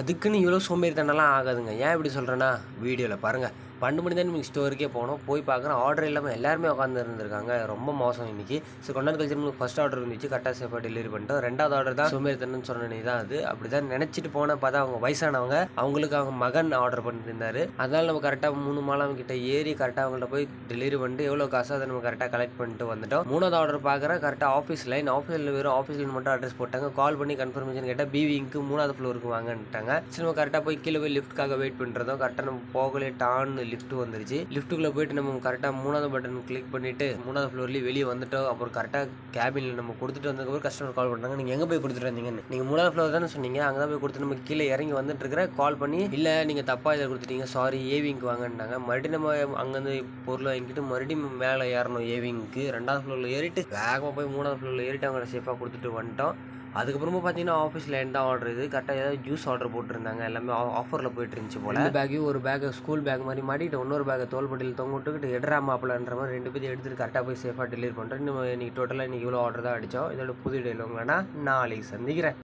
அதுக்குன்னு இவ்வளோ சோம்பேறித்தனம்லாம் ஆகாதுங்க. ஏன் இப்படி சொல்கிறேன்னா, வீடியோவில் பாருங்கள். 12 மணி தான் இன்னைக்கு ஸ்டோருக்கே போனோம். போய் பார்க்குறோம் ஆர்டர் இல்லாமல் எல்லாருமே உட்காந்து இருந்திருக்காங்க. ரொம்ப மோசம் இன்னைக்கு. சரி கொஞ்ச நேரம் கழிச்சு நம்மளுக்கு ஃபர்ஸ்ட் ஆர்டர் இருந்துச்சு. கரெக்டாக சேஃபாக டெலிவரி பண்ணிட்டோம். 2வது ஆர்டர் தான் சோம்பேறித்தனம்னு சொன்னனே தான் அது. அப்படி தான் நினச்சிட்டு போனேன். பார்த்தா அவங்க வயசானவங்க. அவங்களுக்கு அவங்க மகன் ஆர்டர் பண்ணியிருந்தாரு. அதனால நம்ம கரெக்டாக 3 மாலம் கிட்ட ஏறி கரெக்டாக அவங்கள்ட்ட போய் டெலிவரி பண்ணிட்டு எவ்வளோ காசோ அதை நம்ம கரெக்டாக கலெக்ட் பண்ணிட்டு வந்துட்டோம். 3வது ஆர்டர் பார்க்குறேன் கரெக்டாக ஆஃபீஸ் லைன். வெறும் ஆஃபீஸ் லைன் மட்டும் அட்ரஸ் போட்டாங்க. கால் பண்ணி கன்ஃபர்மேஷன் கேட்டால் பிவிங்க்கு 3வது ஃப்ளோருக்கு வாங்கன்ட்டாங்க. சரி நம்ம கரெக்டாக போய் கீழே போய் லிஃப்ட்காக வெயிட் பண்ணுறதும் கரெக்டாக நம்ம போகலே டான்னு லிஃப்ட் வந்துருச்சு. லிஃப்ட்டுக்குள்ளே போயிட்டு நம்ம கரெக்டாக 3வது பட்டன் கிளிக் பண்ணிவிட்டு 3வது ஃப்ளோர்லேயே வெளியே வந்துட்டோம். அப்புறம் கரெக்டாக கேபினில் நம்ம கொடுத்துட்டு வந்ததுக்கப்புறம் கஸ்டமர் கால் பண்ணுறாங்க. நீங்கள் எங்கே போய் கொடுத்துட்டு வந்தீங்கன்னு. நீங்கள் 3வது ஃப்ளோர் தானே சொன்னீங்க. அங்கே தான் போய் கொடுத்து நம்ம கீழே இறங்கி வந்துட்டு இருக்கிற கால் பண்ணி இல்லை நீங்கள் தப்பாக இதை கொடுத்துட்டீங்க சாரி ஏவிங்க்கு வாங்கன்னாங்க. மறுபடியும் நம்ம அங்கேருந்து பொருள் வாங்கிட்டு மறுபடியும் மேலே ஏறணும் ஏவிங்க்கு. 2வது ஃப்ளோரில் ஏறிட்டு வேகமாக போய் 3வது ஃப்ளோரில் ஏறிட்டு அவங்கள சேஃபாக கொடுத்துட்டு வந்துட்டோம். அதுக்கப்புறமா பார்த்தீங்கன்னா ஆஃபீஸில் என்ன ஆர்டர் இது கரெக்டாக ஏதாவது ஜூஸ் ஆர்டர் போட்டிருந்தாங்க. எல்லாமே ஆஃபரில் போயிட்டு இருந்துச்சு போல். 2 பேக்கையும் ஒரு பேக்கை ஸ்கூல் பேக் மாதிரி மாட்டிட்டு இன்னொரு பேக்கை தோல்பட்டியில் தொங்க விட்டுக்கிட்டு எடுறா மாப்பிளன்ற மாதிரி 2 பேரும் எடுத்துகிட்டு கரெக்டாக போய் சேஃபாக டெலிவரி பண்ணுறேன். இன்னும் இன்றைக்கி டோட்டலாக இன்றைக்கி இவ்வளோ ஆர்டர் தான் அடித்தோம். இதோட புது டெய்லி உங்களா நாளைக்கு சந்திக்கிறேன்.